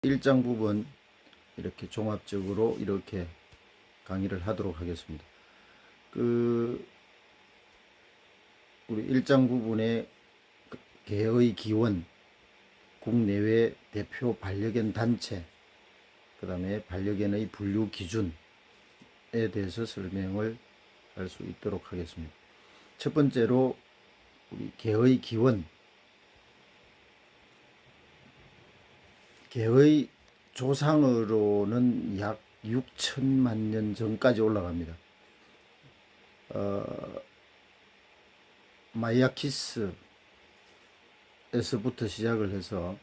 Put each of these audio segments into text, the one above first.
일장 부분 이렇게 종합적으로 이렇게 강의를 하도록 하겠습니다. 우리 일장 부분의 개의 기원, 국내외 대표 반려견 단체, 그 다음에 반려견의 분류 기준에 대해서 설명을 할 수 있도록 하겠습니다. 첫 번째로 우리 개의 기원, 개의 조상으로는 약 6천만 년 전까지 올라갑니다. 마이아키스에서부터 시작을 해서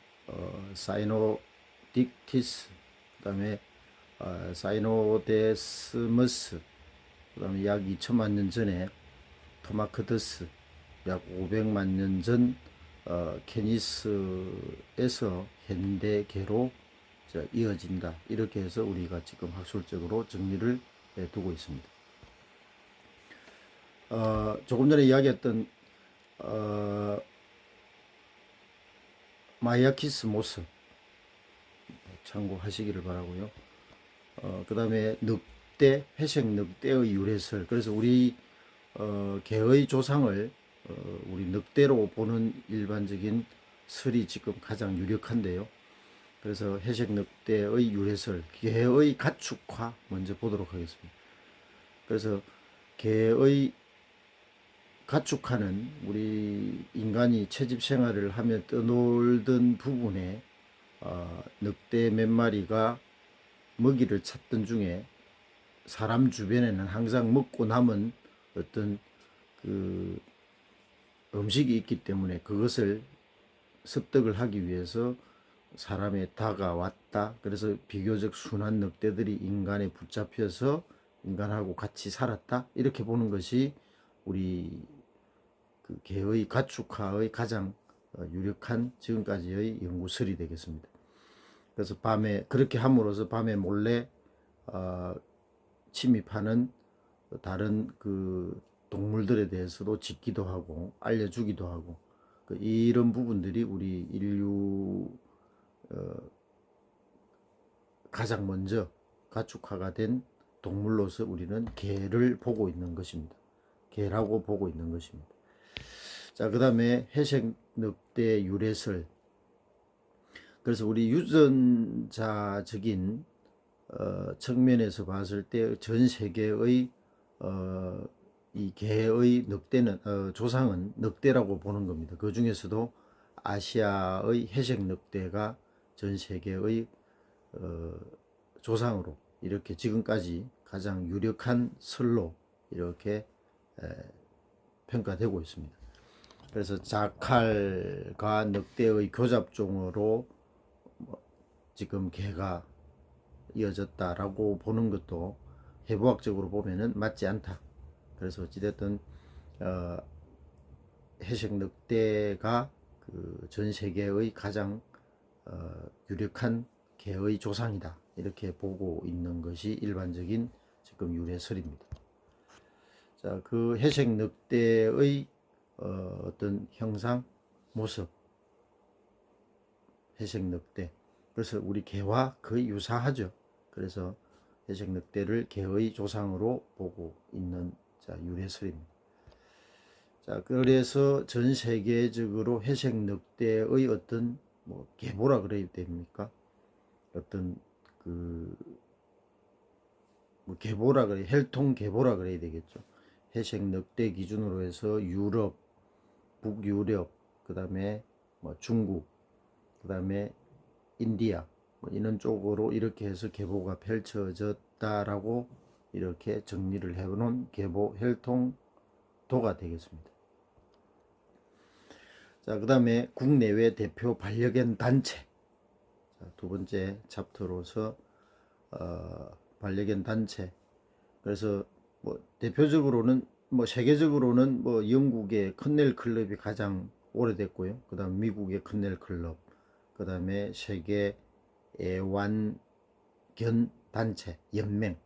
사이노딕티스, 그 다음에 사이노데스머스, 그 다음에 약 2천만 년 전에 토마크더스, 약 500만 년 전 케니스에서 현대계로 이어진다. 이렇게 해서 우리가 지금 학술적으로 정리를 두고 있습니다. 조금 전에 이야기했던 마이아키스 모습 참고하시기를 바라고요. 그 다음에 늑대, 회색 늑대의 유래설. 그래서 우리 개의 조상을 우리 늑대로 보는 일반적인 설이 지금 가장 유력한데요. 그래서 회색 늑대의 유래설, 개의 가축화 먼저 보도록 하겠습니다. 그래서 개의 가축화는 우리 인간이 채집 생활을 하며 떠놀던 부분에 늑대 몇 마리가 먹이를 찾던 중에 사람 주변에는 항상 먹고 남은 어떤 그 음식이 있기 때문에 그것을 습득을 하기 위해서 사람에 다가왔다. 그래서 비교적 순한 늑대들이 인간에 붙잡혀서 인간하고 같이 살았다. 이렇게 보는 것이 우리 그 개의 가축화의 가장 유력한 지금까지의 연구설이 되겠습니다. 그래서 밤에 그렇게 함으로써 밤에 몰래 침입하는 다른 그 동물들에 대해서도 짓기도 하고 알려주기도 하고 이런 부분들이 우리 인류 가장 먼저 가축화가 된 동물로서 우리는 개를 보고 있는 것입니다. 개라고 보고 있는 것입니다. 자, 그 다음에 회색 늑대 유래설. 그래서 우리 유전자적인 측면에서 봤을 때 전 세계의 이 개의 늑대는 조상은 늑대라고 보는 겁니다. 그 중에서도 아시아의 회색 늑대가 전 세계의 조상으로 이렇게 지금까지 가장 유력한 설로 이렇게 평가되고 있습니다. 그래서 자칼과 늑대의 교잡종으로 지금 개가 이어졌다라고 보는 것도 해부학적으로 보면은 맞지 않다. 그래서 어찌됐든 회색 늑대가 그 전 세계의 가장 유력한 개의 조상이다. 이렇게 보고 있는 것이 일반적인 지금 유래설입니다. 자, 그 회색 늑대의 어떤 형상, 모습, 회색 늑대. 그래서 우리 개와 거의 유사하죠. 그래서 회색 늑대를 개의 조상으로 보고 있는 유래설입니다. 자, 그래서 전 세계적으로 회색 늑대의 어떤 뭐 계보라 그래야 됩니까? 어떤 뭐 계보라 그래, 혈통 계보라 그래야 되겠죠. 회색 늑대 기준으로 해서 유럽, 북유럽, 그 다음에 뭐 중국, 그 다음에 인디아, 뭐 이런 쪽으로 이렇게 해서 계보가 펼쳐졌다라고 이렇게 정리를 해놓은 계보 혈통도가 되겠습니다. 자, 그 다음에 국내외 대표 반려견 단체. 자, 두 번째 챕터로서 반려견 단체. 그래서 뭐 대표적으로는 뭐 세계적으로는 뭐 영국의 컨넬 클럽이 가장 오래됐고요. 그 다음 미국의 컨넬 클럽, 그 다음에 세계 애완견 단체 연맹,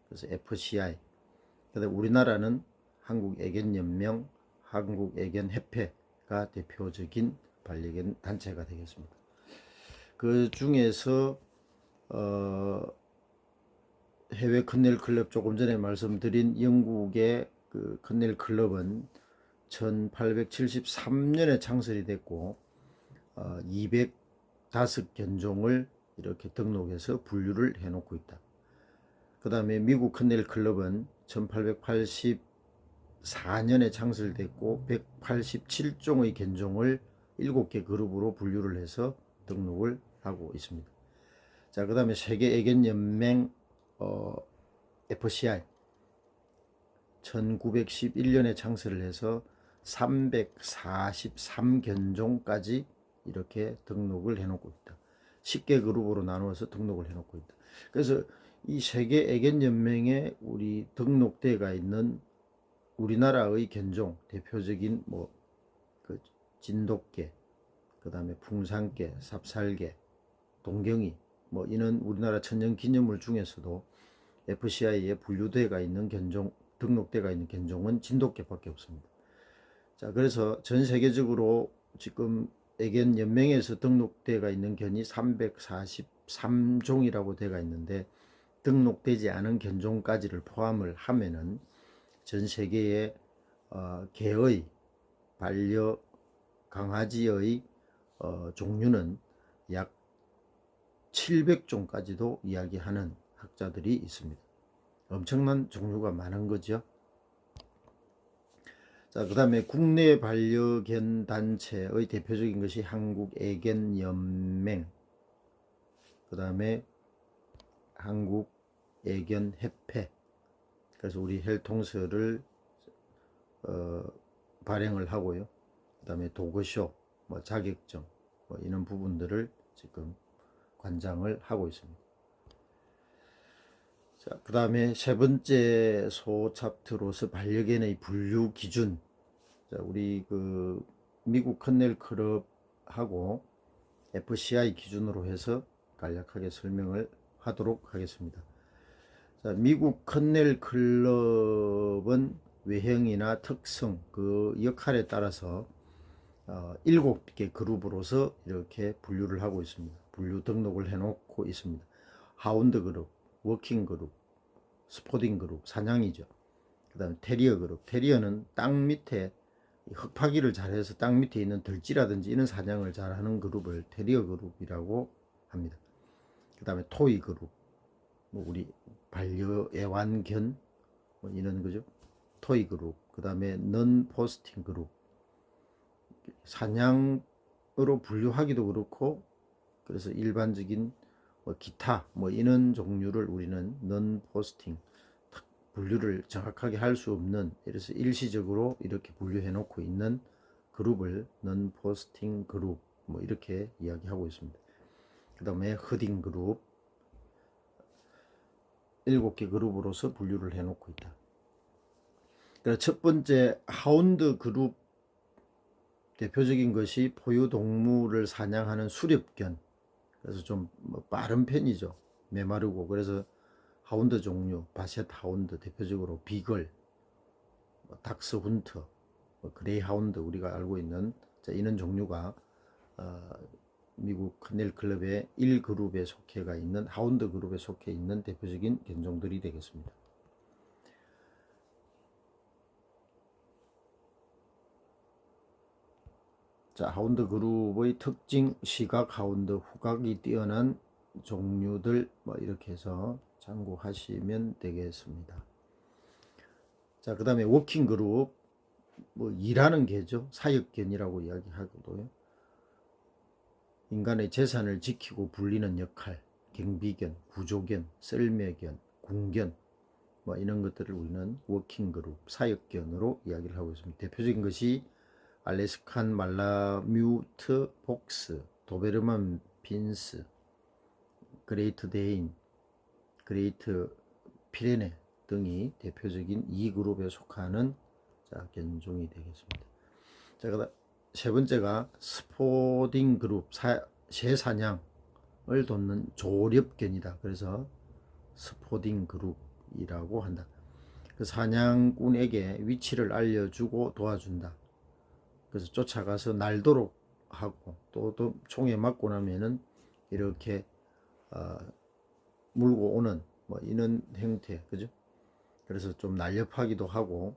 그래서 FCI. 그 다음 우리나라는 한국애견연맹, 한국애견협회가 대표적인 반려견 단체가 되겠습니다. 그 중에서 해외 큰넬 클럽, 조금 전에 말씀드린 영국의 그 큰넬 클럽은 1873년에 창설이 됐고 205견종을 이렇게 등록해서 분류를 해놓고 있다. 그 다음에 미국 큰넬 클럽은 1884년에 창설됐고 187종의 견종을 7개 그룹으로 분류를 해서 등록을 하고 있습니다. 자, 그 다음에 세계 애견연맹 FCI 1911년에 창설을 해서 343견종까지 이렇게 등록을 해놓고 있다. 10개 그룹으로 나누어서 등록을 해놓고 있다. 그래서 이 세계 애견연맹에 우리 등록대가 있는 우리나라의 견종, 대표적인 그 진돗개, 그 다음에 풍산개, 삽살개, 동경이 이는 우리나라 천연기념물 중에서도 FCI에 분류대가 있는 견종, 등록대가 있는 견종은 진돗개밖에 없습니다. 자, 그래서 전 세계적으로 지금 애견연맹에서 등록대가 있는 견이 343종이라고 되어 있는데, 등록되지 않은 견종까지를 포함을 하면은 전 세계의 개의, 반려 강아지의 종류는 약 700종까지도 이야기하는 학자들이 있습니다. 엄청난 종류가 많은 거죠. 자, 그 다음에 국내 반려견 단체의 대표적인 것이 한국애견연맹, 그 다음에 한국애견협회. 그래서 우리 헬통스를 발행을 하고요. 그 다음에 도그쇼, 자격증, 이런 부분들을 지금 관장을 하고 있습니다. 자, 그 다음에 세 번째 소차트로서 반려견의 분류 기준. 자, 우리 그 미국 큰넬 클럽하고 FCI 기준으로 해서 간략하게 설명을 하도록 하겠습니다. 자, 미국 큰넬 클럽은 외형이나 특성, 그 역할에 따라서 7개 그룹으로서 이렇게 분류를 하고 있습니다. 분류 등록을 해놓고 있습니다. 하운드 그룹, 워킹 그룹, 스포딩 그룹, 사냥이죠. 그 다음에 테리어 그룹. 테리어는 땅 밑에 흙파기를 잘해서 땅 밑에 있는 들쥐라든지 이런 사냥을 잘하는 그룹을 테리어 그룹이라고 합니다. 그 다음에 토이 그룹, 우리 반려 애완견 이런 거죠. 토이 그룹. 그 다음에 넌 포스팅 그룹. 사냥으로 분류하기도 그렇고, 그래서 일반적인 기타 이런 종류를 우리는 넌 포스팅, 분류를 정확하게 할 수 없는, 그래서 일시적으로 이렇게 분류해 놓고 있는 그룹을 넌 포스팅 그룹 이렇게 이야기하고 있습니다. 그 다음에 허딩 그룹 7개 그룹으로서 분류를 해 놓고 있다. 그래서 첫 번째 하운드 그룹 대표적인 것이 포유동물을 사냥하는 수렵견. 그래서 좀 빠른 편이죠. 메마르고. 그래서 하운드 종류, 바셋 하운드, 대표적으로 비글, 닥스 훈터, 그레이 하운드, 우리가 알고 있는 이런 종류가 미국 큰넬 클럽의 1그룹에 속해가 있는, 하운드 그룹에 속해 있는 대표적인 견종들이 되겠습니다. 자, 하운드 그룹의 특징, 시각 하운드, 후각이 뛰어난 종류들 이렇게 해서 참고하시면 되겠습니다. 자, 그 다음에 워킹 그룹, 일하는 개죠. 사역견이라고 이야기하고도요. 인간의 재산을 지키고 불리는 역할, 경비견, 구조견, 썰매견, 궁견 이런 것들을 우리는 워킹 그룹, 사역견으로 이야기를 하고 있습니다. 대표적인 것이 알래스칸 말라뮤트 복스, 도베르만 빈스, 그레이트 데인, 그레이트 피레네 등이 대표적인 이 그룹에 속하는 견종이 되겠습니다. 자, 그다음 세 번째가 스포딩 그룹, 새사냥을 돕는 조렵견이다. 그래서 스포딩 그룹이라고 한다. 그 사냥꾼에게 위치를 알려주고 도와준다. 그래서 쫓아가서 날도록 하고, 또 총에 맞고 나면은 이렇게 물고 오는 뭐 이런 형태, 그죠? 그래서 좀 날렵하기도 하고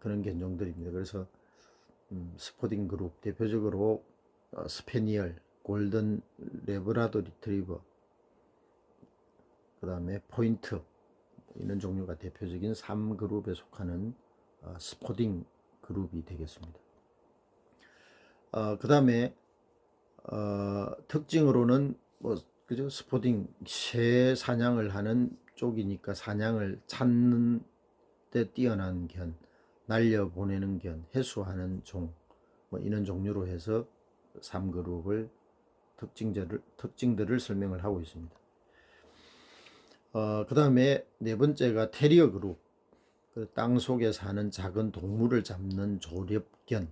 그런 견종들입니다. 그래서 스포딩 그룹 대표적으로 스페니얼, 골든 레브라도 리트리버, 그 다음에 포인트, 이런 종류가 대표적인 3그룹에 속하는 스포딩 그룹이 되겠습니다. 그 다음에 특징으로는 뭐 그죠? 스포딩 새 사냥을 하는 쪽이니까 사냥을 찾는 데 뛰어난 견, 날려 보내는 견, 해수하는 종, 뭐 이런 종류로 해서 3그룹을 특징들을 설명을 하고 있습니다. 그 다음에 네 번째가 테리어 그룹, 땅 속에 사는 작은 동물을 잡는 조렵견,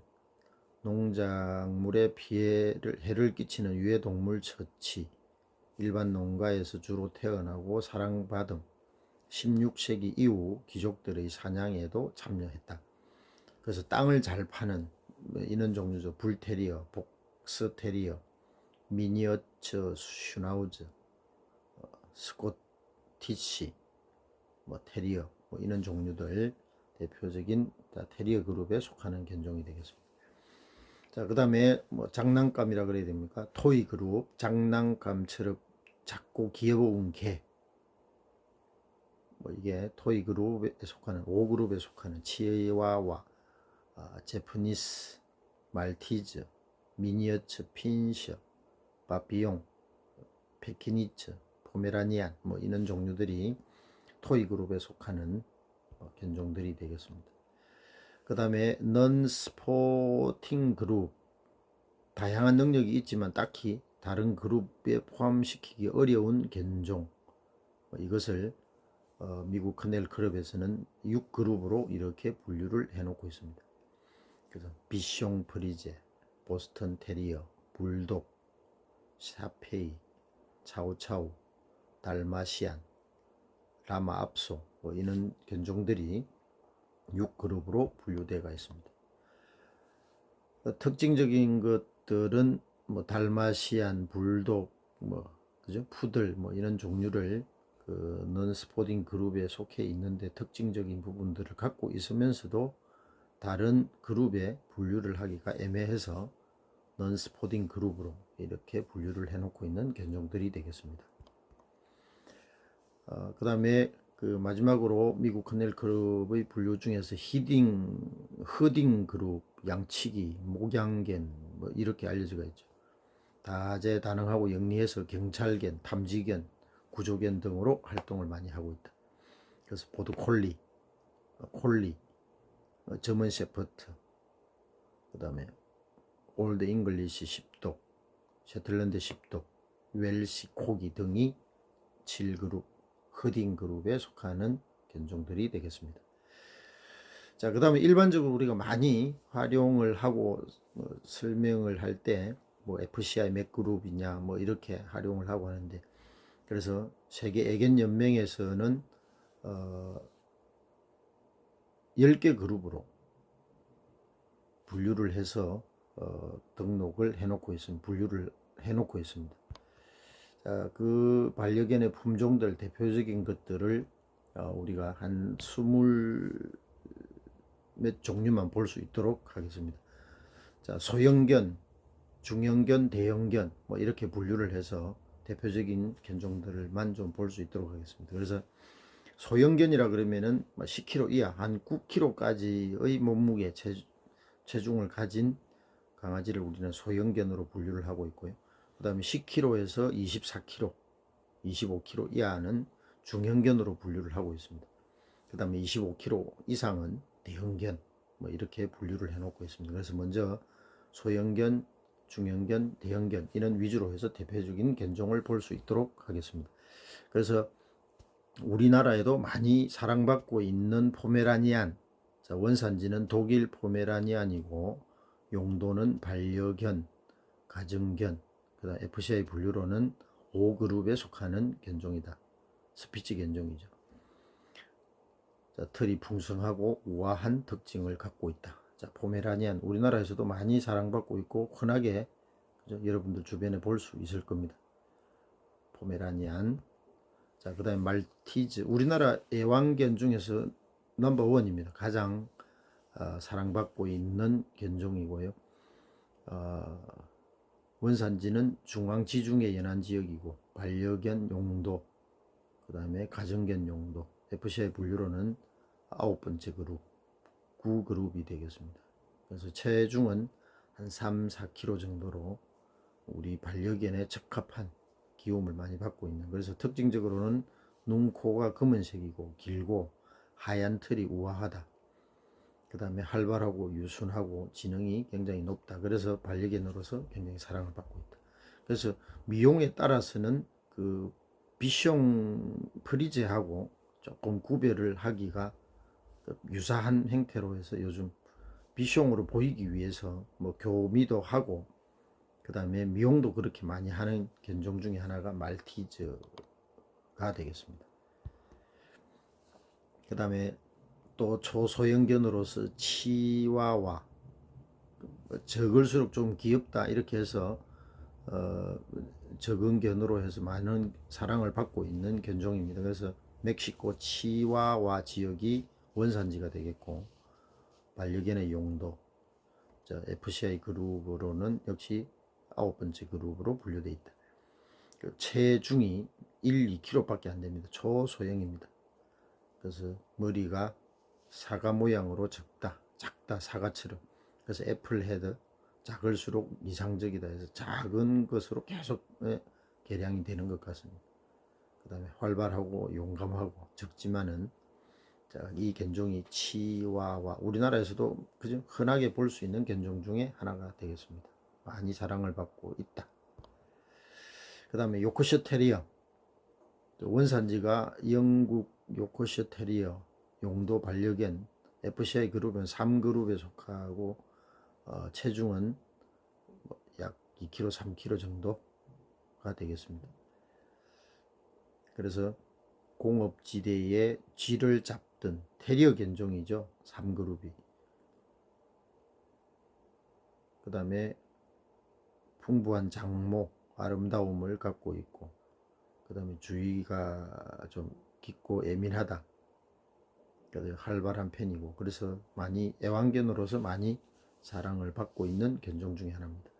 농작물에 해를 끼치는 유해동물 처치, 일반 농가에서 주로 태어나고 사랑받음, 16세기 이후 귀족들의 사냥에도 참여했다. 그래서 땅을 잘 파는 이런 종류죠. 불테리어, 복스테리어, 미니어처 슈나우즈, 스코티시, 뭐 테리어, 뭐 이런 종류들 대표적인 테리어 그룹에 속하는 견종이 되겠습니다. 자, 그 다음에 뭐 장난감이라 그래야 됩니까? 토이 그룹, 장난감처럼 작고 귀여운 개. 뭐 이게 토이 그룹에 속하는 5그룹에 속하는 치와와, 제프니스, 말티즈, 미니어처 핀셔, 바비용, 페키니처, 포메라니안, 뭐 이런 종류들이 토이 그룹에 속하는 견종들이 되겠습니다. 그 다음에 넌 스포팅 그룹, 다양한 능력이 있지만 딱히 다른 그룹에 포함시키기 어려운 견종, 이것을 미국 커넬 클럽에서는 6그룹으로 이렇게 분류를 해놓고 있습니다. 그래서 비숑 프리제, 보스턴 테리어, 불독, 샤페이, 차우차우, 달마시안, 라마 압소, 뭐 이런 견종들이 6그룹으로 분류되어 있습니다. 특징적인 것들은 뭐 달마시안, 불독, 뭐 그죠? 푸들, 뭐 이런 종류를 넌 스포딩 그룹에 속해 있는데 특징적인 부분들을 갖고 있으면서도 다른 그룹에 분류를 하기가 애매해서 넌 스포딩 그룹으로 이렇게 분류를 해놓고 있는 견종들이 되겠습니다. 그 다음에 마지막으로 미국 커넬 클럽의 분류 중에서 허딩 그룹, 양치기, 목양견, 뭐 이렇게 알려져 있죠. 다재다능하고 영리해서 경찰견, 탐지견, 구조견 등으로 활동을 많이 하고 있다. 그래서 보드 콜리, 저먼 셰퍼드, 그 다음에 올드 잉글리시 10독, 셰틀랜드 10독, 웰시 코기 등이 7그룹, 허딩 그룹에 속하는 견종들이 되겠습니다. 자, 그 다음에 일반적으로 우리가 많이 활용을 하고 설명을 할 때 뭐 FCI 몇 그룹이냐 뭐 이렇게 활용을 하고 하는데, 그래서 세계 애견 연맹에서는 10개 그룹으로 분류를 해서 등록을 해놓고 있습니다. 분류를 해놓고 있습니다. 자, 그 반려견의 품종들 대표적인 것들을 우리가 한 20 몇 종류만 볼 수 있도록 하겠습니다. 자, 소형견, 중형견, 대형견 뭐 이렇게 분류를 해서 대표적인 견종들만 좀 볼 수 있도록 하겠습니다. 그래서 소형견이라 그러면은 10kg 이하, 한 9kg까지의 몸무게, 체중을 가진 강아지를 우리는 소형견으로 분류를 하고 있고요. 그 다음에 10kg에서 24kg, 25kg 이하는 중형견으로 분류를 하고 있습니다. 그 다음에 25kg 이상은 대형견, 뭐 이렇게 분류를 해놓고 있습니다. 그래서 먼저 소형견, 중형견, 대형견 이런 위주로 해서 대표적인 견종을 볼 수 있도록 하겠습니다. 그래서 우리나라에도 많이 사랑받고 있는 포메라니안, 자, 원산지는 독일 포메라니안이고 용도는 반려견, 가정견, 그다음 FCI 분류로는 5그룹에 속하는 견종이다. 스피치 견종이죠. 자, 털이 풍성하고 우아한 특징을 갖고 있다. 자, 포메라니안 우리나라에서도 많이 사랑받고 있고 흔하게 여러분들 주변에 볼 수 있을 겁니다. 포메라니안. 자, 그 다음에 말티즈. 우리나라 애완견 중에서 넘버원입니다. 가장 사랑받고 있는 견종이고요. 원산지는 중앙지중해 연안 지역이고 반려견 용도, 그 다음에 가정견 용도, FCI 분류로는 9번째 그룹, 9그룹이 되겠습니다. 그래서 체중은 한 3, 4kg 정도로 우리 반려견에 적합한 기움을 많이 받고 있는, 그래서 특징적으로는 눈, 코가 검은색이고 길고 하얀 털이 우아하다. 그 다음에 활발하고 유순하고 지능이 굉장히 높다. 그래서 반려견으로서 굉장히 사랑을 받고 있다. 그래서 미용에 따라서는 그 비숑 프리제하고 조금 구별을 하기가 유사한 형태로 해서 요즘 비숑으로 보이기 위해서 뭐 교미도 하고 그 다음에 미용도 그렇게 많이 하는 견종 중에 하나가 말티즈가 되겠습니다. 그 다음에 또 초소형견으로서 치와와, 적을수록 좀 귀엽다 이렇게 해서 적은 견으로 해서 많은 사랑을 받고 있는 견종입니다. 그래서 멕시코 치와와 지역이 원산지가 되겠고 반려견의 용도, FCI 그룹으로는 역시 9번째 그룹으로 분류되어 있다. 체중이 1, 2kg 밖에 안 됩니다. 초소형입니다. 그래서 머리가 사과 모양으로 작다, 사과처럼. 그래서 애플 헤드, 작을수록 이상적이다 해서 작은 것으로 계속 개량이 되는 것 같습니다. 그 다음에 활발하고 용감하고 적지만은, 이 견종이 치와와, 우리나라에서도 그저 흔하게 볼 수 있는 견종 중에 하나가 되겠습니다. 많이 사랑을 받고 있다. 그 다음에 요크셔 테리어, 원산지가 영국 요크셔 테리어 용도 반려견, FCI 그룹은 3그룹에 속하고 체중은 약 2kg, 3kg 정도가 되겠습니다. 그래서 공업지대에 쥐를 잡던 테리어 견종이죠. 3그룹이. 그 다음에 풍부한 장모, 아름다움을 갖고 있고, 그 다음에 주의가 좀 깊고 예민하다. 활발한 편이고, 그래서 많이 애완견으로서 많이 사랑을 받고 있는 견종 중에 하나입니다.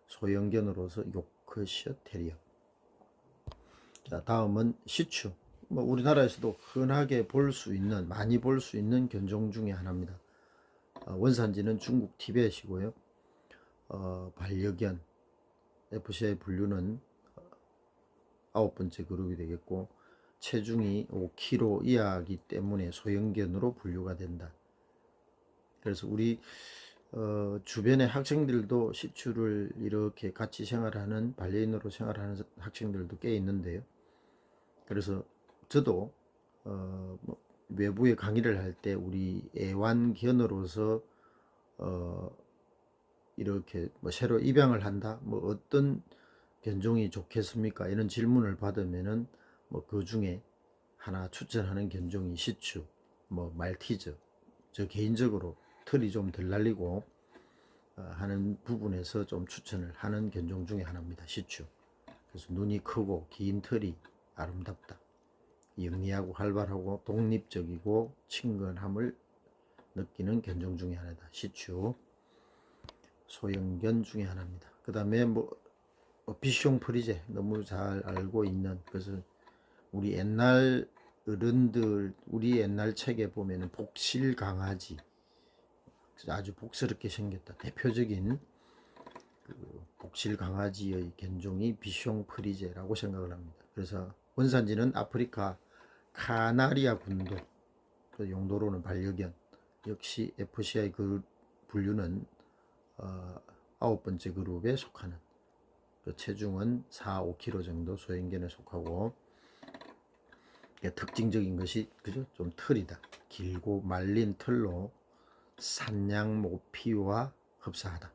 소형견으로서 요크셔 테리어. 자, 다음은 시추. 우리나라에서도 흔하게 볼 수 있는, 많이 볼 수 있는 견종 중에 하나입니다. 원산지는 중국 티벳이고요. 반려견, FCI 분류는 9번째 그룹이 되겠고, 체중이 5kg 이하이기 때문에 소형견으로 분류가 된다. 그래서 우리 주변의 학생들도 시추를 이렇게 같이 생활하는, 반려인으로 생활하는 학생들도 꽤 있는데요. 그래서 저도 외부에 강의를 할 때 우리 애완견으로서 이렇게 새로 입양을 한다, 어떤 견종이 좋겠습니까? 이런 질문을 받으면은 그 중에 하나 추천하는 견종이 시추, 말티즈. 저 개인적으로 털이 좀 덜 날리고 하는 부분에서 좀 추천을 하는 견종 중에 하나입니다. 시추. 그래서 눈이 크고 긴 털이 아름답다. 영리하고 활발하고 독립적이고 친근함을 느끼는 견종 중에 하나다. 시추. 소형견 중에 하나입니다. 그 다음에 비숑 프리제, 너무 잘 알고 있는, 그래서 우리 옛날 어른들, 우리 옛날 책에 보면은 복실 강아지, 아주 복스럽게 생겼다. 대표적인 복실 강아지의 견종이 비숑 프리제라고 생각을 합니다. 그래서 원산지는 아프리카 카나리아 군도, 그 용도로는 반려견, 역시 FCI 그 분류는 9번째 그룹에 속하는, 체중은 4, 5kg 정도 소형견에 속하고, 특징적인 것이 그죠? 좀 털이다. 길고 말린 털로 산양 모피와 흡사하다.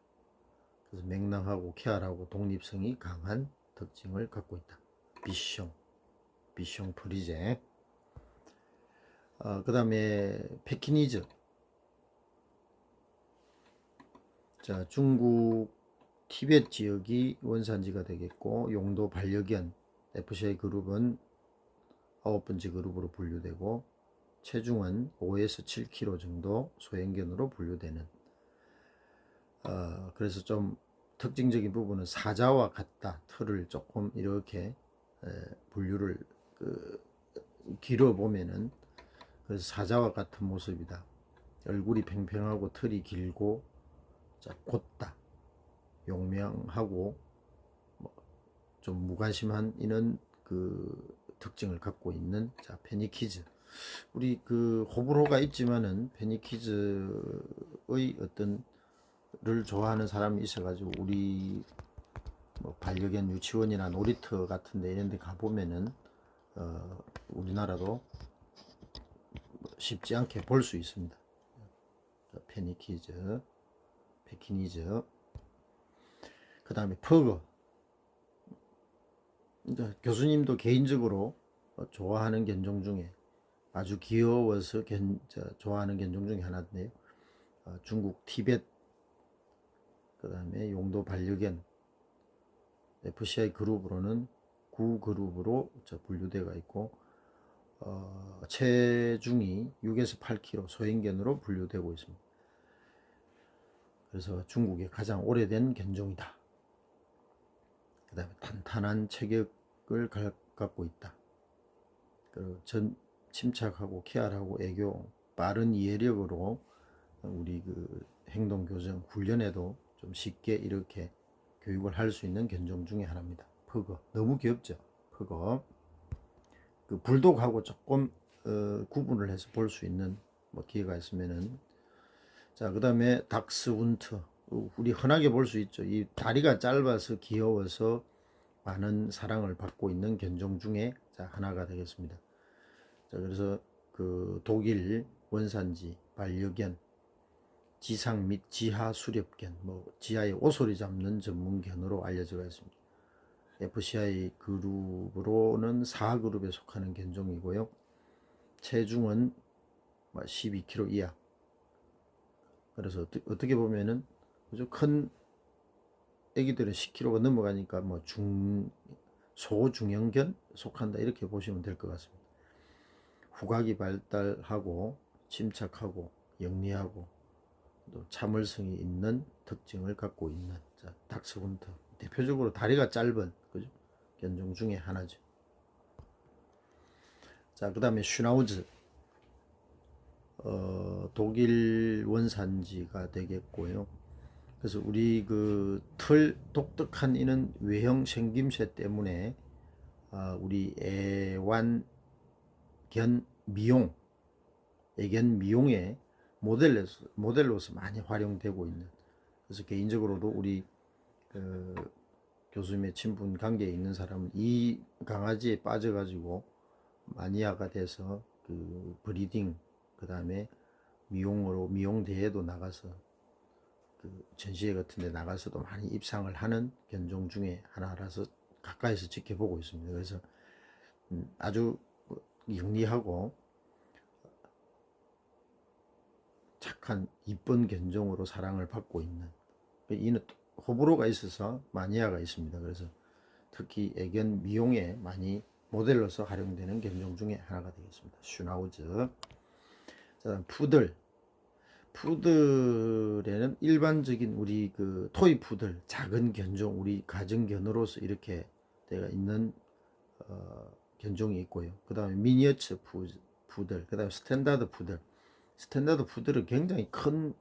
그래서 맹랑하고 쾌활하고 독립성이 강한 특징을 갖고 있다. 비숑 프리제. 그 다음에 페키니즈. 자, 중국 티벳 지역이 원산지가 되겠고, 용도 반려견 FCI 그룹은 9번째 그룹으로 분류되고, 체중은 5에서 7kg 정도 소형견으로 분류되는, 그래서 좀 특징적인 부분은 사자와 같다. 털을 조금 이렇게 분류를 길어 보면은, 그래서 사자와 같은 모습이다. 얼굴이 팽팽하고 털이 길고, 자, 곧다, 용맹하고 좀 무관심한 이런 그 특징을 갖고 있는, 자, 페니키즈. 우리 그 호불호가 있지만은 페니키즈의 어떤 를 좋아하는 사람이 있어가지고, 우리 뭐 반려견 유치원이나 놀이터 같은데 이런 데 가보면은 우리나라도 쉽지 않게 볼 수 있습니다. 페니키즈, 페키니즈, 그 다음에 퍼거. 교수님도 개인적으로 좋아하는 견종 중에 아주 귀여워서 좋아하는 견종 중에 하나인데요. 중국 티벳, 그 다음에 용도 반려견 FCI 그룹으로는 9그룹으로 분류되어 있고, 체중이 6에서 8kg 소형견으로 분류되고 있습니다. 그래서 중국의 가장 오래된 견종이다. 그 다음에 탄탄한 체격을 갖고 있다. 그리고 침착하고 쾌활하고 애교, 빠른 이해력으로 우리 그 행동 교정 훈련에도 좀 쉽게 이렇게 교육을 할 수 있는 견종 중에 하나입니다. 퍼거. 너무 귀엽죠? 퍼거. 그 불독하고 조금 구분을 해서 볼 수 있는 뭐 기회가 있으면은. 자, 그 다음에 닥스훈트. 우리 흔하게 볼 수 있죠. 이 다리가 짧아서 귀여워서 많은 사랑을 받고 있는 견종 중에 하나가 되겠습니다. 자, 그래서 그 독일 원산지 반려견, 지상 및 지하 수렵견, 뭐 지하에 오소리 잡는 전문견으로 알려져 있습니다. FCI 그룹으로는 4그룹에 속하는 견종이고요. 체중은 12kg 이하. 그래서 어떻게 보면은 큰 애기들은 10kg가 넘어가니까 뭐 소중형견 속한다, 이렇게 보시면 될 것 같습니다. 후각이 발달하고 침착하고 영리하고 또 참을성이 있는 특징을 갖고 있는, 자, 닥스훈터. 대표적으로 다리가 짧은, 그죠? 견종 중에 하나죠. 자, 그 다음에 슈나우즈. 독일 원산지가 되겠고요. 그래서 우리 그 털 독특한 이는 외형 생김새 때문에 우리 애완견 미용, 애견 미용의 모델로서 많이 활용되고 있는, 그래서 개인적으로도 우리 교수님의 친분 관계에 있는 사람은 이 강아지에 빠져가지고 마니아가 돼서 그 브리딩, 그 다음에 미용으로 미용 대회도 나가서 그 전시회 같은 데 나가서도 많이 입상을 하는 견종 중에 하나라서 가까이서 지켜보고 있습니다. 그래서 아주 영리하고 착한 이쁜 견종으로 사랑을 받고 있는, 이는 호불호가 있어서 마니아가 있습니다. 그래서 특히 애견 미용에 많이 모델로서 활용되는 견종 중에 하나가 되겠습니다. 슈나우즈. 자, 푸들. 푸들에는 일반적인 우리 그 토이 푸들, 작은 견종, 우리 가정견으로서 이렇게 되어 있는 견종이 있고요. 그 다음에 미니어처 푸들, 그 다음에 스탠다드 푸들. 스탠다드 푸들은 굉장히 큰,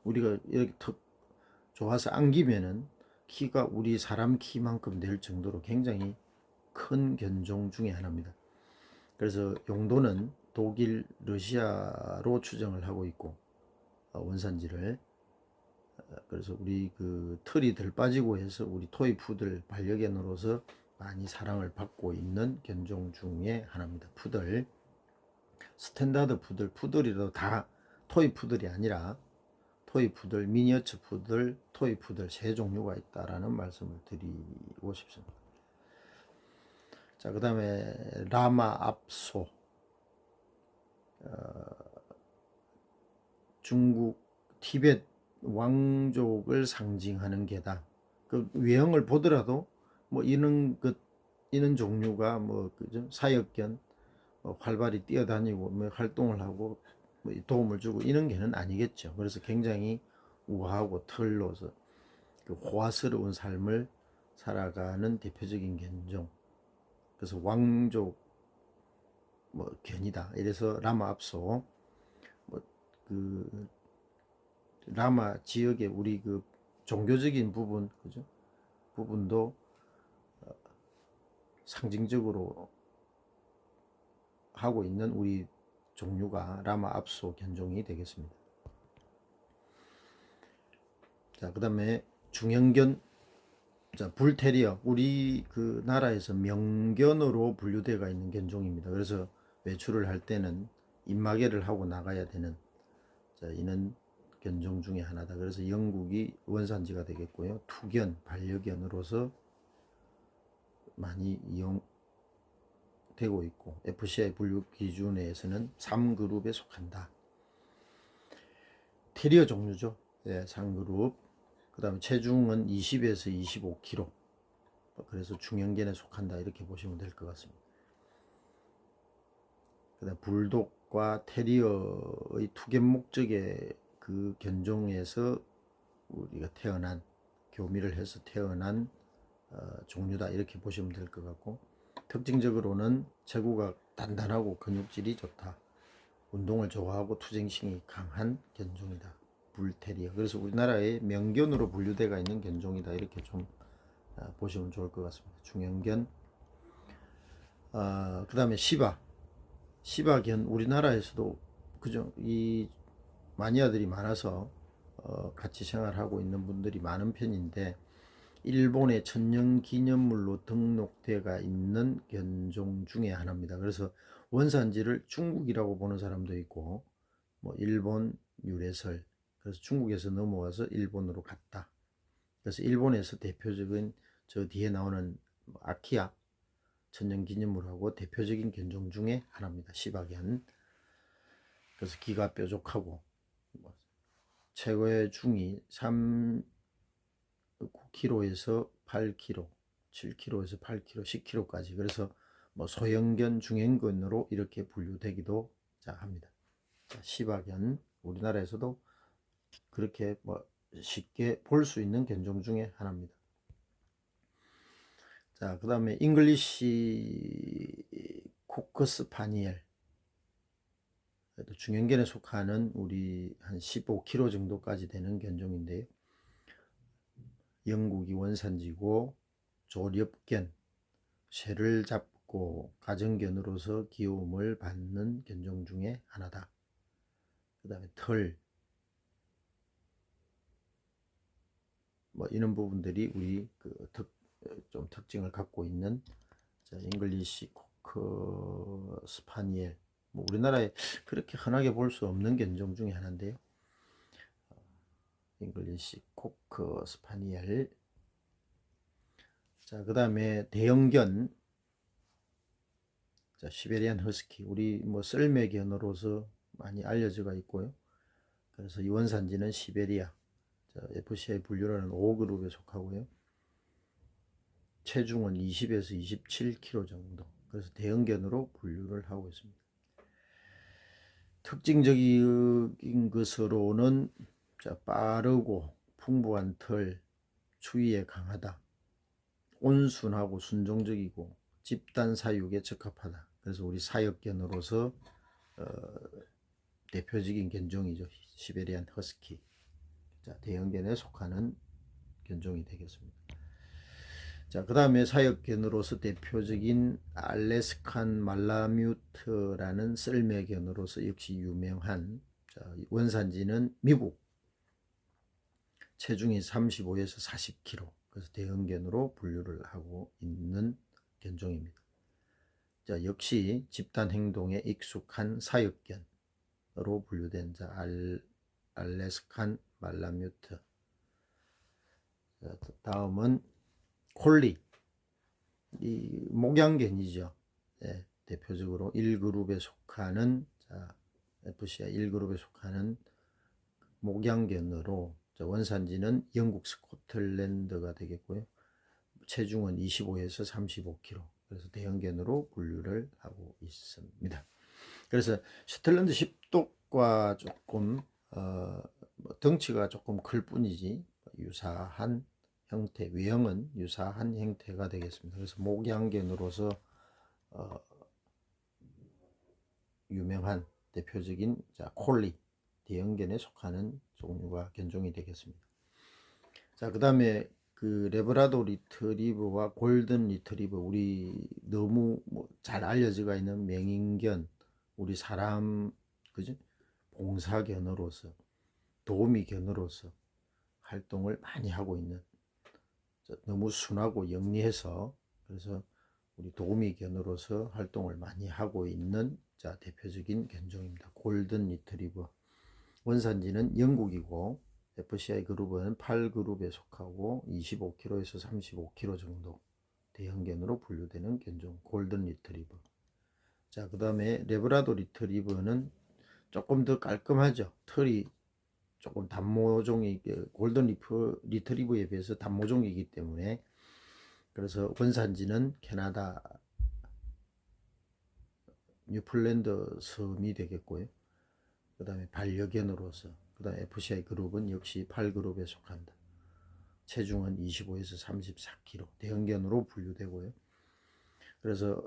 우리가 이렇게 턱 좋아서 안기면은 키가 우리 사람 키만큼 될 정도로 굉장히 큰 견종 중에 하나입니다. 그래서 용도는 독일, 러시아로 추정을 하고 있고, 원산지를. 그래서 우리 그 털이 덜 빠지고 해서 우리 토이 푸들 반려견으로서 많이 사랑을 받고 있는 견종 중에 하나입니다. 푸들. 스탠다드 푸들, 푸들이라도 다 토이 푸들이 아니라 토이 푸들, 미니어처 푸들, 토이 푸들 세 종류가 있다라는 말씀을 드리고 싶습니다. 자, 그 다음에 라마 압소. 중국 티벳 왕족을 상징하는 개다. 그 외형을 보더라도 뭐 이런 종류가 뭐 그죠? 사역견 활발히 뛰어다니고 뭐 활동을 하고 뭐 도움을 주고 이런 개는 아니겠죠. 그래서 굉장히 우아하고 털로서 그 호화스러운 삶을 살아가는 대표적인 견종. 그래서 왕족 뭐 견이다. 이래서 라마 압소 뭐그 라마 지역의 우리 그 종교적인 부분 그죠? 부분도 상징적으로 하고 있는 우리 종류가 라마 압소 견종이 되겠습니다. 자, 그다음에 중형견. 자, 불테리어. 우리 그 나라에서 명견으로 분류되어 있는 견종입니다. 그래서 외출을 할 때는 입마개를 하고 나가야 되는, 자, 이는 견종 중에 하나다. 그래서 영국이 원산지가 되겠고요. 투견, 반려견으로서 많이 이용되고 있고, FCI 분류 기준에서는 3그룹에 속한다. 테리어 종류죠. 예, 3그룹. 그 다음에 체중은 20에서 25kg. 그래서 중형견에 속한다. 이렇게 보시면 될 것 같습니다. 그 다음 불독과 테리어의 투견 목적의 그 견종에서 우리가 태어난, 교미를 해서 태어난 종류다. 이렇게 보시면 될 것 같고, 특징적으로는 체구가 단단하고 근육질이 좋다. 운동을 좋아하고 투쟁심이 강한 견종이다. 불테리어. 그래서 우리나라의 명견으로 분류되어 있는 견종이다. 이렇게 좀 보시면 좋을 것 같습니다. 중형견. 그 다음에 시바견. 우리나라에서도 그죠? 이 마니아들이 많아서 같이 생활하고 있는 분들이 많은 편인데, 일본의 천년기념물로 등록되어 있는 견종 중에 하나입니다. 그래서 원산지를 중국이라고 보는 사람도 있고, 뭐 일본 유래설, 그래서 중국에서 넘어와서 일본으로 갔다. 그래서 일본에서 대표적인 저 뒤에 나오는 아키야 천년기념물하고 대표적인 견종 중에 하나입니다. 시바견. 그래서 기가 뾰족하고 최고의 중이 9kg에서 8kg, 7kg에서 8kg, 10kg까지. 그래서 뭐 소형견, 중형견으로 이렇게 분류되기도 합니다. 자, 시바견. 우리나라에서도 그렇게 뭐 쉽게 볼 수 있는 견종 중에 하나입니다. 자, 그 다음에 잉글리시 코커스 파니엘. 중형견에 속하는 우리 한 15kg 정도까지 되는 견종인데요. 영국이 원산지고 조렵견, 쇠를 잡고 가정견으로서 기움을 받는 견종 중에 하나다. 그 다음에 털, 뭐 이런 부분들이 우리 좀 특징을 갖고 있는 잉글리시 코커 스파니엘. 뭐 우리나라에 그렇게 흔하게 볼 수 없는 견종 중에 하나인데요. 잉글리시 코커 스파니엘. 자, 그 다음에 대형견. 자, 시베리안 허스키. 우리 뭐 썰매견으로서 많이 알려져 있고요. 그래서 이 원산지는 시베리아. 자, FCI 분류라는 5그룹에 속하고요. 체중은 20에서 27kg 정도. 그래서 대형견으로 분류를 하고 있습니다. 특징적인 것으로는 빠르고 풍부한 털, 추위에 강하다. 온순하고 순종적이고 집단 사육에 적합하다. 그래서 우리 사육견으로서 대표적인 견종이죠. 시베리안 허스키. 자, 대형견에 속하는 견종이 되겠습니다. 자, 그 다음에 사육견으로서 대표적인 알래스칸 말라뮤트라는 썰매견으로서 역시 유명한, 원산지는 미국. 체중이 35에서 40kg. 그래서 대형견으로 분류를 하고 있는 견종입니다. 자, 역시 집단 행동에 익숙한 사육견으로 분류된 알래스칸 말라뮤트. 자, 다음은 콜리. 이 목양견이죠. 네, 대표적으로 1그룹에 속하는, FCI 1그룹에 속하는 목양견으로 원산지는 영국 스코틀랜드가 되겠고요. 체중은 25에서 35kg. 그래서 대형견으로 분류를 하고 있습니다. 그래서 셔틀랜드 십독과 조금 덩치가 조금 클 뿐이지 유사한 형태, 외형은 유사한 형태가 되겠습니다. 그래서 목양견으로서 유명한 대표적인 콜리 대형견에 속하는 종류가 견종이 되겠습니다. 자, 그 다음에 그 레브라도 리트리버와 골든 리트리버, 우리 너무 잘 알려져가 있는 맹인견, 우리 사람 그죠? 봉사견으로서 도우미견으로서 활동을 많이 하고 있는, 너무 순하고 영리해서 그래서 우리 도우미견으로서 활동을 많이 하고 있는 대표적인 견종입니다. 골든 리트리버. 원산지는 영국이고 FCI 그룹은 8그룹에 속하고 25kg에서 35kg 정도 대형견으로 분류되는 견종 골든 리트리버. 자, 그 다음에 레브라도 리트리버는 조금 더 깔끔하죠. 털이 조금 단모종이, 골든 리트리버에 비해서 단모종이기 때문에, 그래서 원산지는 캐나다 뉴플랜드 섬이 되겠고요. 그 다음에 반려견으로서, 그 다음에 FCI 그룹은 역시 8그룹에 속한다. 체중은 25에서 34kg, 대형견으로 분류되고요. 그래서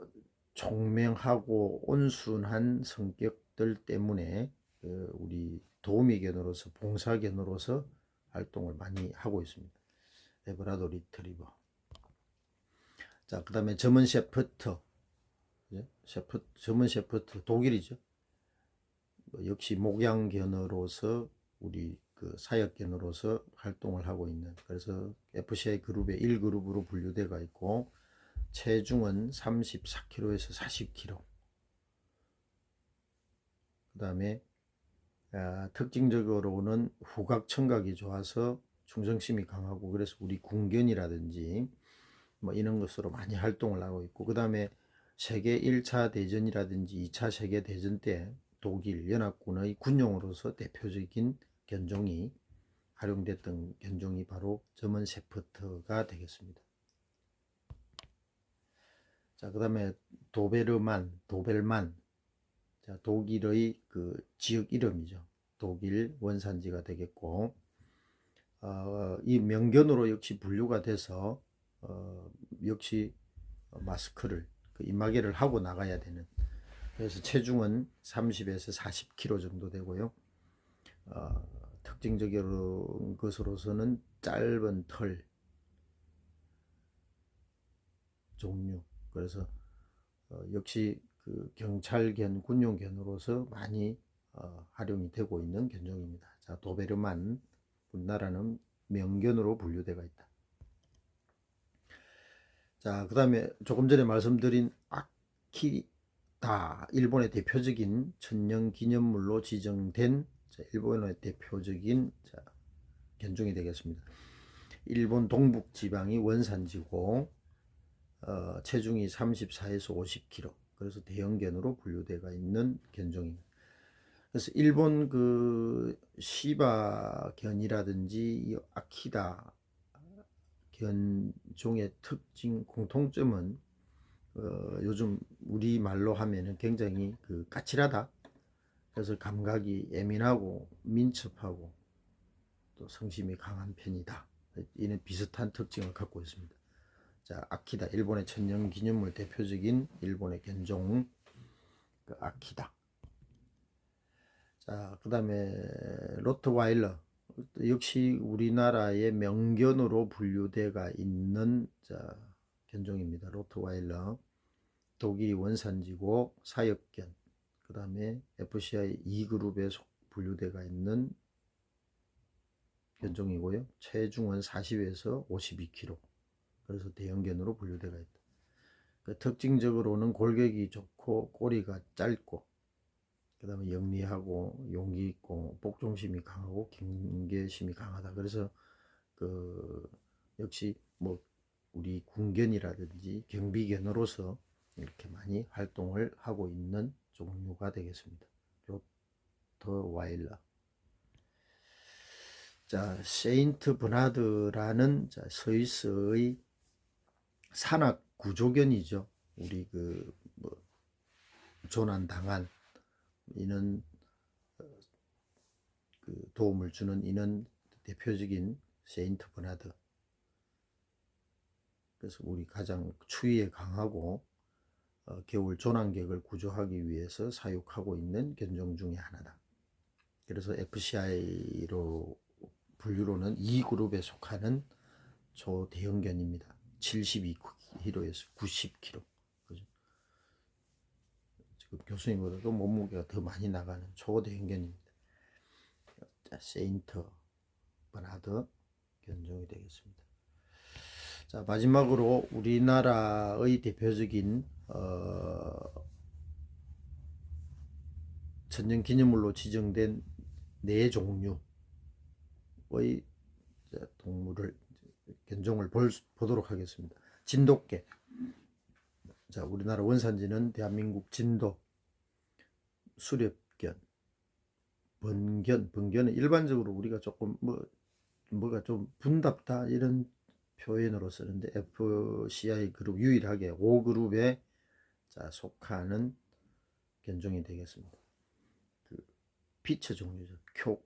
총명하고 온순한 성격들 때문에 우리 도우미견으로서, 봉사견으로서 활동을 많이 하고 있습니다. 레브라도 리트리버. 자, 그 다음에 저먼 셰퍼드. 저먼 셰퍼드 독일이죠. 역시 목양견으로서 우리 그 사역견으로서 활동을 하고 있는, 그래서 FCI 그룹의 1그룹으로 분류되어 있고 체중은 34kg에서 40kg. 그 다음에 특징적으로는 후각 청각이 좋아서 충성심이 강하고, 그래서 우리 군견이라든지 이런 것으로 많이 활동을 하고 있고, 그 다음에 세계 1차 대전이라든지 2차 세계 대전 때 독일 연합군의 군용으로서 대표적인 견종이 활용됐던 견종이 바로 저먼 셰퍼드가 되겠습니다. 자, 그 다음에 도벨만. 자, 독일의 그 지역 이름이죠. 독일 원산지가 되겠고, 이 명견으로 역시 분류가 돼서 역시 마스크를, 그 입마개를 하고 나가야 되는, 그래서 체중은 30에서 40kg 정도 되고요. 특징적인 것으로서는 짧은 털 종류, 그래서 역시 그 경찰견, 군용견으로서 많이 활용이 되고 있는 견종입니다. 자, 도베르만, 우리나라는 명견으로 분류되어 있다. 자, 그 다음에 조금 전에 말씀드린 아키다, 일본의 대표적인 천년기념물로 지정된 일본의 대표적인 견종이 되겠습니다. 일본 동북지방이 원산지고 체중이 34에서 50kg, 그래서 대형견으로 분류되어 있는 견종입니다. 그래서 일본 그 시바견이라든지 아키다 견종의 특징, 공통점은 요즘 우리 말로 하면은 굉장히 그 까칠하다, 그래서 감각이 예민하고 민첩하고 또 성심이 강한 편이다, 이는 비슷한 특징을 갖고 있습니다. 자, 아키다, 일본의 천년기념물 대표적인 일본의 견종 그 아키다. 자, 그 다음에 로트와일러, 역시 우리나라의 명견으로 분류되어 있는 견종입니다. 로트와일러, 독일이 원산지고 사역견, 그 다음에 FCI 2그룹에 분류되어 있는 견종이고요. 체중은 40에서 52kg, 그래서 대형견으로 분류되어 있다. 그 특징적으로는 골격이 좋고 꼬리가 짧고, 그 다음에 영리하고 용기 있고 복종심이 강하고 경계심이 강하다. 그래서 그 역시 우리 군견이라든지 경비견으로서 이렇게 많이 활동을 하고 있는 종류가 되겠습니다. 로트와일러. 자, 세인트 버나드라는 자, 스위스의 산악 구조견이죠. 우리 뭐 조난 당한 이는 도움을 주는 이는 대표적인 세인트 버나드. 그래서 우리 가장 추위에 강하고 겨울 조난객을 구조하기 위해서 사육하고 있는 견종 중에 하나다. 그래서 FCI로 분류로는 2그룹에 속하는 초대형견입니다. 72kg에서 90kg. 그죠? 지금 교수님보다도 몸무게가 더 많이 나가는 초대형견입니다. 자, 세인트 버나드 견종이 되겠습니다. 자, 마지막으로 우리나라의 대표적인 천년기념물로 지정된 4종류의 동물을 견종을 보도록 하겠습니다. 진돗개. 자, 우리나라 원산지는 대한민국 진도. 수렵견, 번견은 일반적으로 우리가 조금 뭐가 좀 분답다 이런 표현으로 쓰는데 FCI 그룹 유일하게 5그룹에 자, 속하는 견종이 되겠습니다. 피처 종류죠.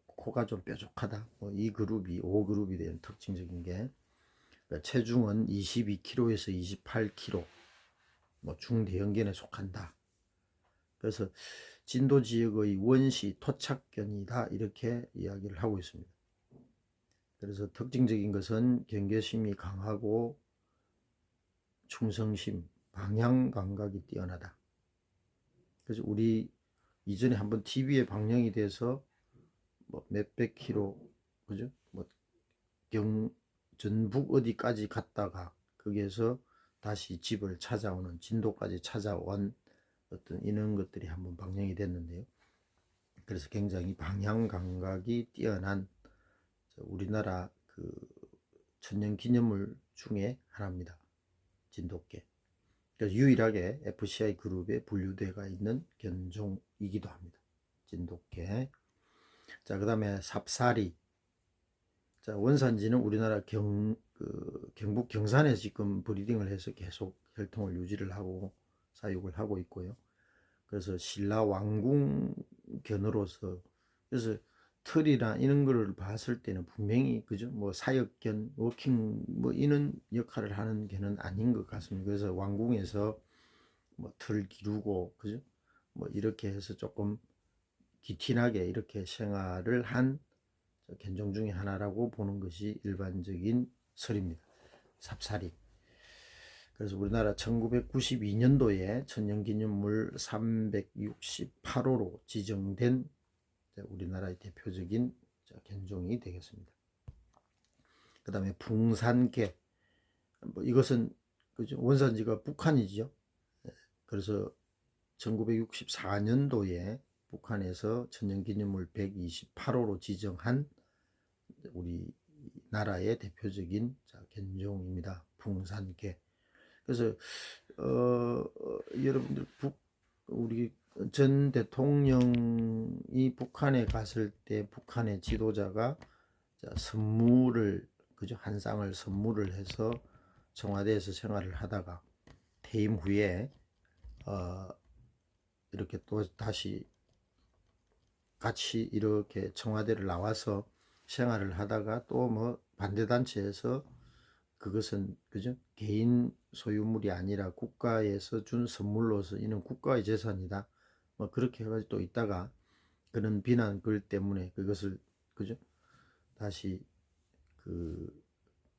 코가 좀 뾰족하다. 이 그룹이 5그룹이 되는 특징적인 게 체중은 22kg에서 28kg, 중대형견에 속한다. 그래서 진도 지역의 원시 토착견이다 이렇게 이야기를 하고 있습니다. 그래서 특징적인 것은 경계심이 강하고 충성심, 방향 감각이 뛰어나다. 그래서 우리 이전에 한번 TV에 방영이 돼서 몇백 킬로, 그죠? 전북 어디까지 갔다가 거기에서 다시 집을 찾아오는 진도까지 찾아온 어떤 이런 것들이 한번 방영이 됐는데요. 그래서 굉장히 방향 감각이 뛰어난 우리나라 천년기념물 중에 하나입니다. 진돗개. 그래서 유일하게 FCI 그룹에 분류되어 있는 견종이기도 합니다. 진돗개. 자, 그 다음에 삽사리. 자, 원산지는 우리나라 경북 경산에서 지금 브리딩을 해서 계속 혈통을 유지를 하고 사육을 하고 있고요. 그래서 신라 왕궁견으로서, 그래서 털이나 이런 거를 봤을 때는 분명히 그죠, 사역견, 워킹 이런 역할을 하는 개는 아닌 것 같습니다. 그래서 왕궁에서 털 기르고 그죠, 이렇게 해서 조금 기티나게 이렇게 생활을 한 견종 중에 하나라고 보는 것이 일반적인 설입니다. 삽사리. 그래서 우리나라 1992년도에 천년기념물 368호로 지정된 우리나라의 대표적인 견종이 되겠습니다. 그 다음에 붕산개. 이것은 그죠? 원산지가 북한이죠. 그래서 1964년도에 북한에서 천년기념물 128호로 지정한 우리 나라의 대표적인 견종입니다. 붕산개. 그래서 여러분들 우리 전 대통령이 북한에 갔을 때 북한의 지도자가 선물을 그죠, 한 쌍을 선물을 해서 청와대에서 생활을 하다가 퇴임 후에 이렇게 또 다시 같이 이렇게 청와대를 나와서 생활을 하다가 또 반대단체에서 그것은 그죠, 개인 소유물이 아니라 국가에서 준 선물로서 이는 국가의 재산이다, 그렇게 해가지고 또 있다가 그런 비난 글 때문에 그것을 그죠, 다시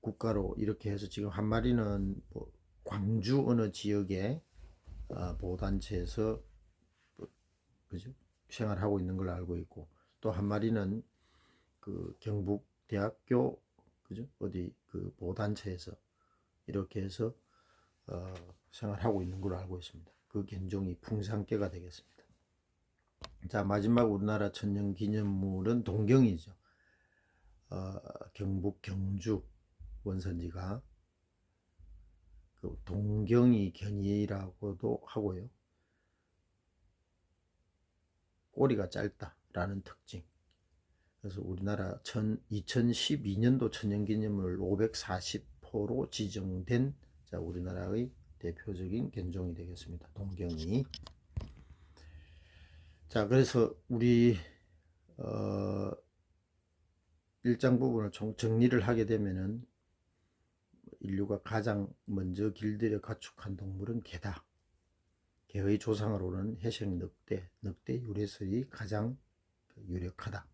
국가로 이렇게 해서 지금 한 마리는 광주 어느 지역에 보호단체에서 그죠, 생활하고 있는 걸 알고 있고, 또 한 마리는 경북대학교 그죠, 어디 보호단체에서 이렇게 해서 생활하고 있는 걸로 알고 있습니다. 그 견종이 붕산개가 되겠습니다. 자, 마지막 우리나라 천년기념물은 동경이죠. 경북 경주 원산지가 동경이 견이라고도 하고요. 꼬리가 짧다라는 특징. 그래서 우리나라 2012년도 천연기념물 540호로 지정된 우리나라의 대표적인 견종이 되겠습니다. 동경이. 자, 그래서 우리 일장 부분을 정리를 하게 되면은 인류가 가장 먼저 길들여 가축한 동물은 개다. 개의 조상으로는 회색 늑대 유래설이 가장 유력하다.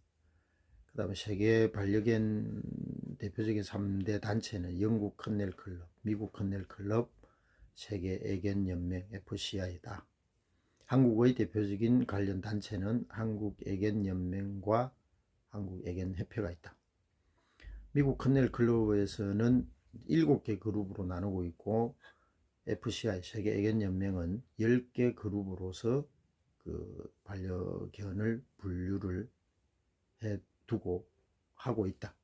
그 다음에 세계 반려견 대표적인 3대 단체는 영국 커넬 클럽, 미국 커넬 클럽, 세계 애견 연맹 FCI다. 한국의 대표적인 관련 단체는 한국 애견 연맹과 한국 애견 협회가 있다. 미국 커넬 클럽에서는 7개 그룹으로 나누고 있고, FCI 세계 애견 연맹은 10개 그룹으로서 그 반려견을 분류를 해 두고 하고 있다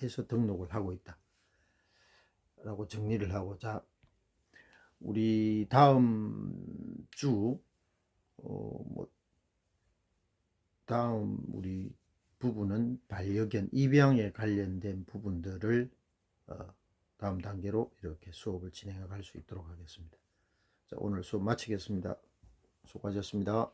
해서 등록을 하고 있다 라고 정리를 하고, 자, 우리 다음 주 다음 우리 부분은 반려견 입양에 관련된 부분들을 다음 단계로 이렇게 수업을 진행해 갈 수 있도록 하겠습니다. 자, 오늘 수업 마치겠습니다. 수고하셨습니다.